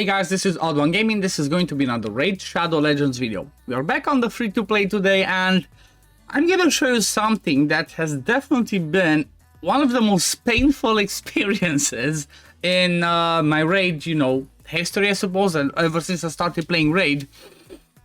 Hey guys, this is OddOneGaming. This is going to be another Raid Shadow Legends video. We are back on the free-to-play today, and I'm gonna show you something that has definitely been one of the most painful experiences in my Raid, history, I suppose, and ever since I started playing Raid.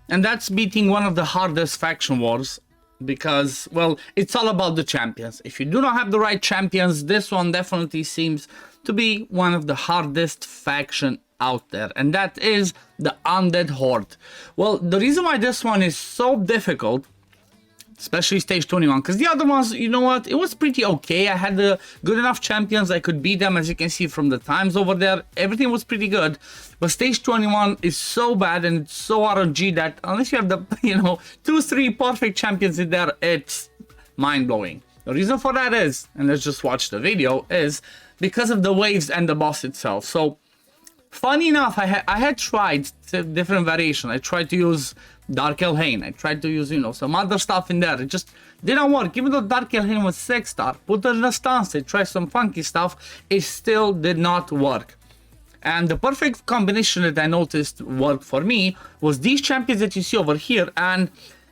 And that's beating one of the hardest faction wars, because, well, it's all about the champions. If you do not have the right champions, this one definitely seems to be one of the hardest faction out there, and that is the Undead Horde. Well, the reason why this one is so difficult, especially stage 21, because the other ones, you know what, it was pretty okay. I had good enough champions, I could beat them, as you can see from the times over there. Everything was pretty good, but stage 21 is so bad and it's so RNG that unless you have the 2-3 perfect champions in there, it's mind-blowing. The reason for that is, and let's just watch the video, is because of the waves and the boss itself. So funny enough, I had tried different variations. I tried to use Dark Elhain. I tried to use, some other stuff in there. It just didn't work. Even though Dark Elhain was 6-star, put it in a stance, I tried some funky stuff, it still did not work. And the perfect combination that I noticed worked for me was these champions that you see over here. And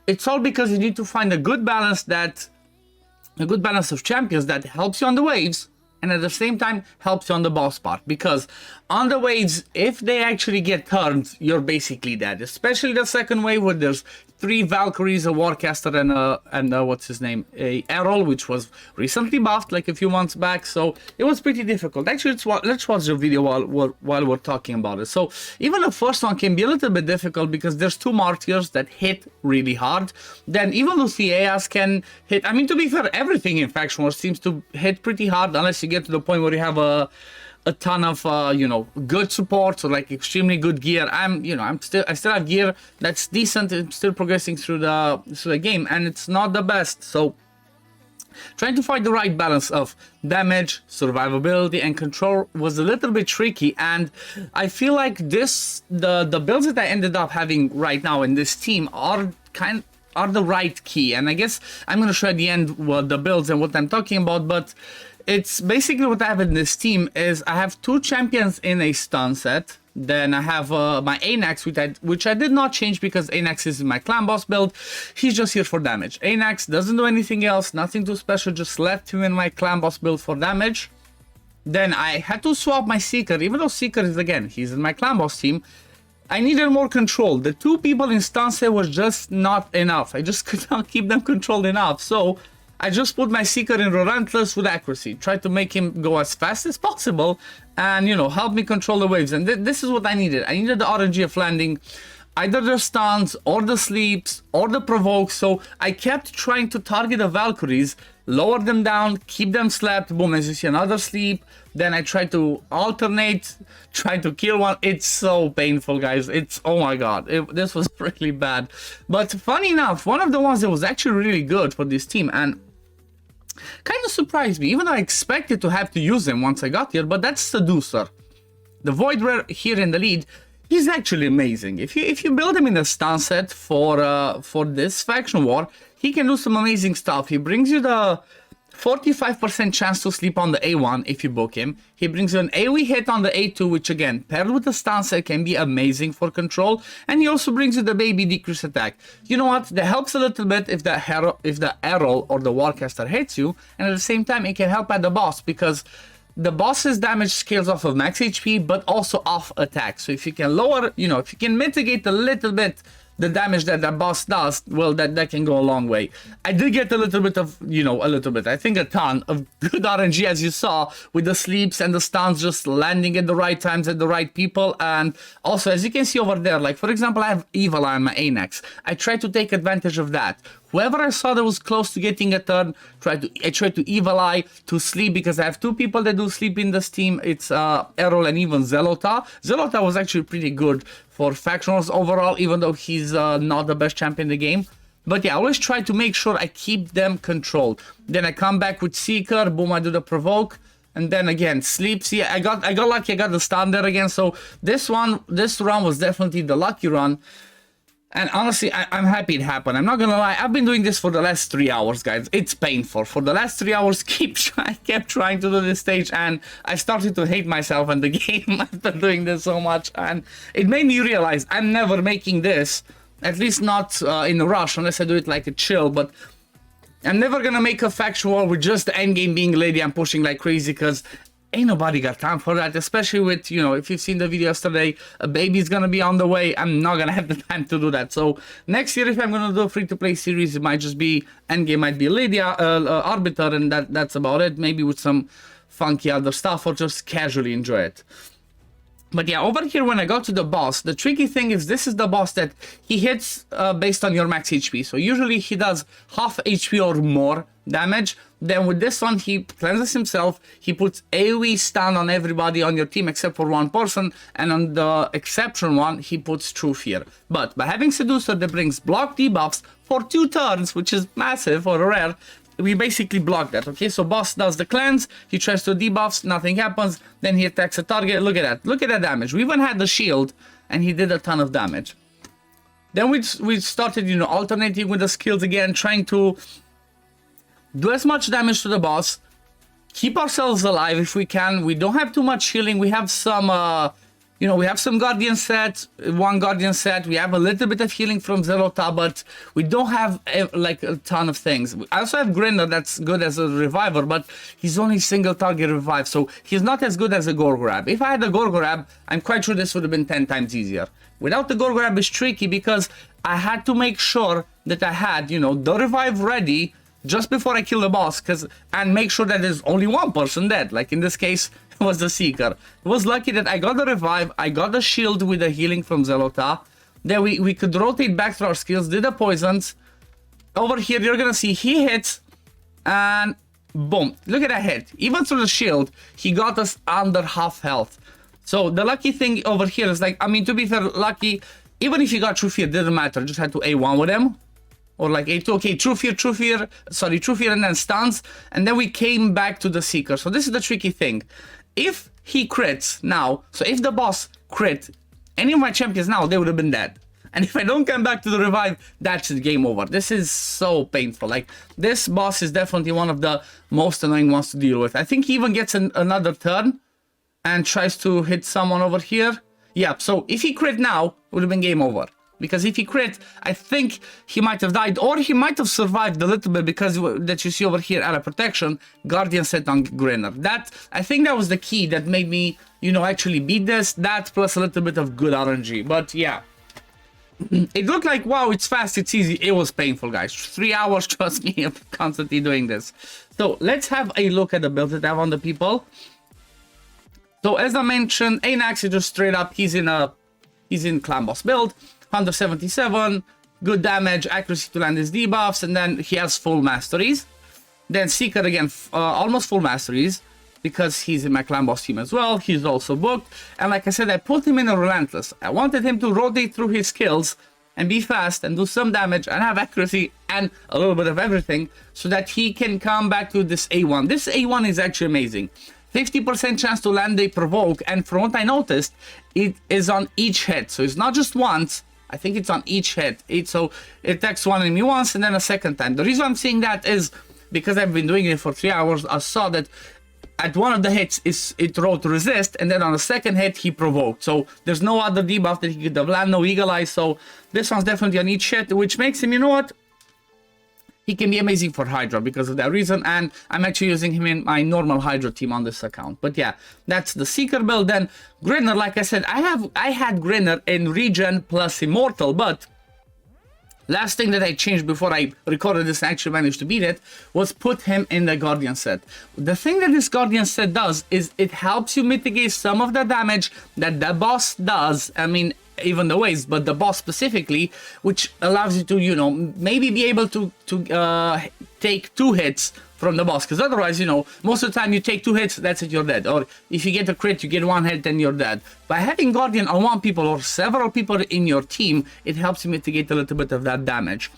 it's all because you need to find a good balance of champions that helps you on the waves, and at the same time helps you on the boss part, because on the waves, if they actually get turned, you're basically dead. Especially the second wave, where there's 3 Valkyries, a Warcaster, and what's his name, a Errol, which was recently buffed like a few months back. So it was pretty difficult. Actually, let's watch the video while we're talking about it. So even the first one can be a little bit difficult because there's 2 Martyrs that hit really hard. Then even Luciaeas can hit. I mean, to be fair, everything in Faction Wars seems to hit pretty hard, unless you get to the point where you have a ton of good support or like extremely good gear. I still have gear that's decent. I'm still progressing through the game, and it's not the best. So trying to find the right balance of damage, survivability, and control was a little bit tricky. And I feel like the builds that I ended up having right now in this team are the right key. And I guess I'm gonna show at the end what the builds and what I'm talking about, but it's basically what I have in this team is I have 2 champions in a stun set. Then I have my Anax, which I did not change because Anax is my clan boss build. He's just here for damage. Anax doesn't do anything else, nothing too special, just left him in my clan boss build for damage. Then I had to swap my Seeker, even though Seeker is, again, he's in my clan boss team. I needed more control. The 2 people in stun set was just not enough. I just could not keep them controlled enough. So I just put my Seeker in Relentless with accuracy, tried to make him go as fast as possible and, help me control the waves. And this is what I needed. I needed the RNG of landing either the stuns or the sleeps or the provokes. So I kept trying to target the Valkyries, lower them down, keep them slept. Boom, as you see, another sleep. Then I tried to alternate, try to kill one. It's so painful, guys. Oh my god, this was really bad. But funny enough, one of the ones that was actually really good for this team and kind of surprised me, even though I expected to have to use him once I got here, but that's Seducer. The Void Rare here in the lead, he's actually amazing. If you build him in a stun set for this faction war, he can do some amazing stuff. He brings you the 45% chance to sleep on the A1 if you book him. He brings you an AoE hit on the A2, which again, paired with the stun set, can be amazing for control. And he also brings you the baby decrease attack. You know what? That helps a little bit if the Errol or the Warcaster hits you. And at the same time, it can help at the boss, because the boss's damage scales off of max HP, but also off attack. So if you can lower, if you can mitigate a little bit the damage that that boss does, well, that can go a long way. I did get a little bit of, I think a ton of good RNG, as you saw, with the sleeps and the stuns just landing at the right times at the right people. And also, as you can see over there, like, for example, I have Evil Eye on my Anax. I tried to take advantage of that. Whoever I saw that was close to getting a turn, I tried to Evil Eye to sleep, because I have 2 people that do sleep in this team. It's Errol and even Zelota. Zelota was actually pretty good for factionals overall, even though he's not the best champion in the game. But yeah, I always try to make sure I keep them controlled. Then I come back with Seeker, boom, I do the provoke, and then again sleep. See, I got lucky, I got the stun there again. So this round was definitely the lucky run. And honestly, I'm happy it happened. I'm not gonna lie, I've been doing this for the last 3 hours, guys. It's painful. For the last 3 hours, I kept trying to do this stage, and I started to hate myself and the game after doing this so much. And it made me realize I'm never making this, at least not in a rush, unless I do it like a chill. But I'm never gonna make a factual with just the endgame being lady and pushing like crazy, because ain't nobody got time for that, especially with, you know, if you've seen the video yesterday, a baby's gonna be on the way. I'm not gonna have the time to do that. So next year, if I'm gonna do a free-to-play series, it might just be endgame, might be lady arbiter, and that's about it. Maybe with some funky other stuff, or just casually enjoy it. But yeah, over here, when I go to the boss, the tricky thing is this is the boss that he hits based on your max HP. So usually he does half HP or more damage. Then with this one, he cleanses himself. He puts AoE stun on everybody on your team except for one person. And on the exception one, he puts True Fear. But by having Seducer that brings block debuffs for 2 turns, which is massive for a rare, we basically block that, okay? So boss does the cleanse, he tries to debuffs, nothing happens, then he attacks a target. Look at that. Look at that damage. We even had the shield, and he did a ton of damage. Then we started, you know, alternating with the skills again, trying to do as much damage to the boss, keep ourselves alive if we can. We don't have too much healing. We have some, you know, we have some Guardian set, one Guardian set. We have a little bit of healing from Zelota, but we don't have like a ton of things. I also have Grinner that's good as a reviver, but he's only single target revive, so he's not as good as a Gore Grab. If I had a Gore Grab, I'm quite sure this would have been 10 times easier. Without the Gore Grab is tricky because I had to make sure that I had, you know, the revive ready just before I kill the boss, and make sure that there's only one person dead. Like in this case, it was the Seeker. It was lucky that I got the revive, I got the shield with the healing from Zelota. Then we could rotate back to our skills, did the poisons. Over here, you're gonna see he hits, and boom, look at that hit. Even through the shield, he got us under half health. So the lucky thing over here is, like, I mean, to be fair, lucky, even if you got True Fear, didn't matter, just had to A1 with him. Or like A2, okay, True Fear, and then stuns, and then we came back to the Seeker. So this is the tricky thing. If he crits now, so if the boss crit any of my champions now, they would have been dead. And if I don't come back to the revive, that's it, game over. This is so painful. Like, this boss is definitely one of the most annoying ones to deal with. I think he even gets another turn and tries to hit someone over here. Yeah, so if he crit now, it would have been game over. Because if he crit, I think he might have died, or he might have survived a little bit, because that you see over here, out of protection, Guardian set on Grinner. That, I think that was the key that made me, you know, actually beat this. That plus a little bit of good RNG. But yeah, it looked like, wow, it's fast, it's easy. It was painful, guys. 3 hours, trust me, of constantly doing this. So let's have a look at the build that I have on the people. So as I mentioned, Anax is just straight up, he's in clan boss build. 177, good damage, accuracy to land his debuffs, and then he has full masteries. Then Seeker again, almost full masteries, because he's in my clan boss team as well. He's also booked, and like I said, I put him in a relentless. I wanted him to rotate through his skills and be fast and do some damage and have accuracy and a little bit of everything, so that he can come back to this A1. This A1 is actually amazing. 50% chance to land a provoke, and from what I noticed, it is on each hit. So it's not just once, I think it's on each hit. So it attacks one enemy once and then a second time. The reason I'm saying that is because I've been doing it for 3 hours. I saw that at one of the hits it rolled to resist, and then on the second hit he provoked. So there's no other debuff that he could have landed, no eagle eye. So this one's definitely on each hit, which makes him, you know what? He can be amazing for Hydra because of that reason, and I'm actually using him in my normal Hydra team on this account. But yeah, that's the Seeker build. Then Grinner, like I said, I had Grinner in Regen plus Immortal, but last thing that I changed before I recorded this and actually managed to beat it was put him in the Guardian set. The thing that this Guardian set does is it helps you mitigate some of the damage that the boss does. I mean, even the waves, but the boss specifically, which allows you to, you know, maybe be able to take 2 hits from the boss, because otherwise, you know, most of the time you take 2 hits, that's it, you're dead. Or if you get a crit, you get 1 hit, then you're dead. By having Guardian on 1 people or several people in your team, it helps you mitigate a little bit of that damage.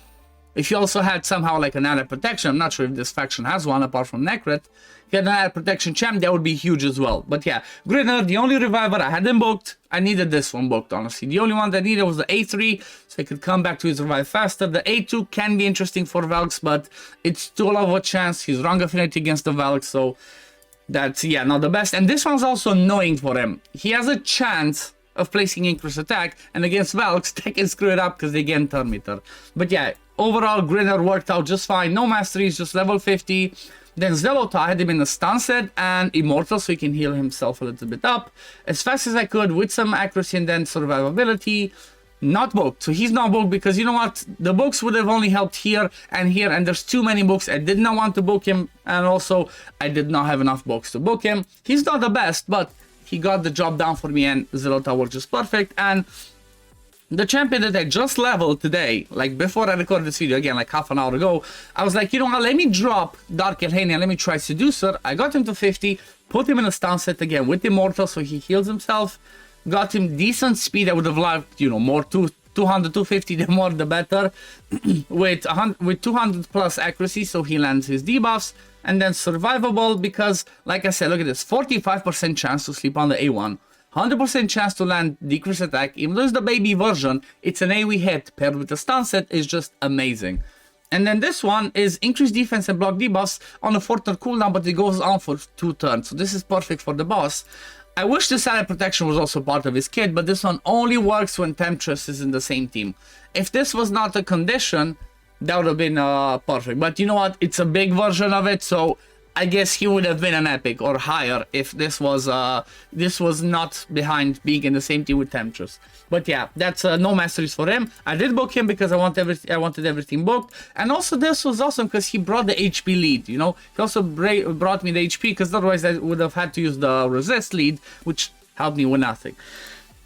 If you also had somehow like an allied protection, I'm not sure if this faction has one apart from Necret. If you had an allied protection champ, that would be huge as well. But yeah, Grinner, the only reviver I hadn't booked, I needed this one booked, honestly. The only one that I needed was the A3, so I could come back to his revive faster. The A2 can be interesting for Valks, but it's too low of a chance. He's wrong affinity against the Valks, so that's, yeah, not the best. And this one's also annoying for him. He has a chance of placing increased attack, and against Valks, they can screw it up because they gain turn meter. But yeah, overall, Grinner worked out just fine. No masteries, just level 50. Then Zelota, I had him in the stun set and Immortal, so he can heal himself a little bit up as fast as I could with some accuracy and then survivability. Not booked. So he's not booked because, you know what, the books would have only helped here, and there's too many books. I did not want to book him, and also I did not have enough books to book him. He's not the best, but he got the job done for me, and Zelota worked just perfect. And the champion that I just leveled today, like before I recorded this video, again, like half an hour ago, I was like, you know what, let me drop Dark Elhania, let me try Seducer. I got him to 50, put him in a stun set again with Immortal, so he heals himself. Got him decent speed. I would have liked, you know, more 200, 250, the more the better. with 200 plus accuracy, so he lands his debuffs. And then survivable, because, like I said, look at this, 45% chance to sleep on the A1. 100% chance to land decreased attack. Even though it's the baby version, it's an AoE hit paired with the stun set is just amazing. And then this one is increased defense and block debuffs on a 4-turn cooldown, but it goes on for 2 turns. So this is perfect for the boss. I wish the allied protection was also part of his kit, but this one only works when Temptress is in the same team. If this was not a condition, that would have been perfect. But you know what? It's a big version of it, so I guess he would have been an epic or higher if this was not behind being in the same team with Temptress. But yeah, that's no masteries for him. I did book him because I wanted everything booked, and also this was awesome because he brought the HP lead. You know, he also brought me the HP because otherwise I would have had to use the resist lead, which helped me with nothing.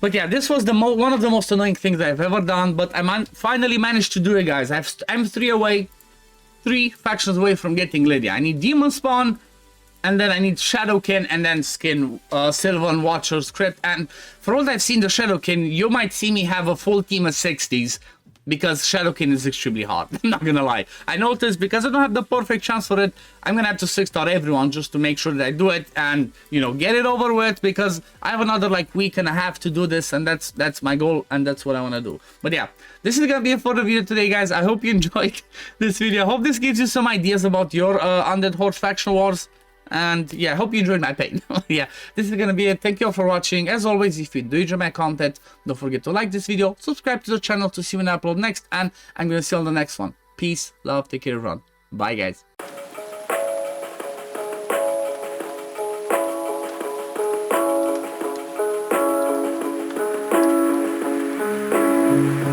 But yeah, this was one of the most annoying things I've ever done. But I finally managed to do it, guys. I'm 3 factions away from getting Lydia. I need Demon Spawn, and then I need Shadowkin, and then skin Sylvan Watcher script. And for all I've seen the Shadowkin, you might see me have a full team of 60s, because Shadowkin is extremely hard. I'm not gonna lie. I noticed because I don't have the perfect chance for it, I'm gonna have to 6-star everyone just to make sure that I do it and, you know, get it over with, because I have another like week and a half to do this, and that's my goal, and that's what I want to do. But yeah, this is gonna be it for the video today, guys. I hope you enjoyed this video. I hope this gives you some ideas about your Undead Hordes faction wars. And yeah, I hope you enjoyed my pain. Yeah, this is gonna be it. Thank you all for watching. As always, if you do enjoy my content, don't forget to like this video, subscribe to the channel to see when I upload next, and I'm gonna see you on the next one. Peace, love, take care, everyone. Bye, guys.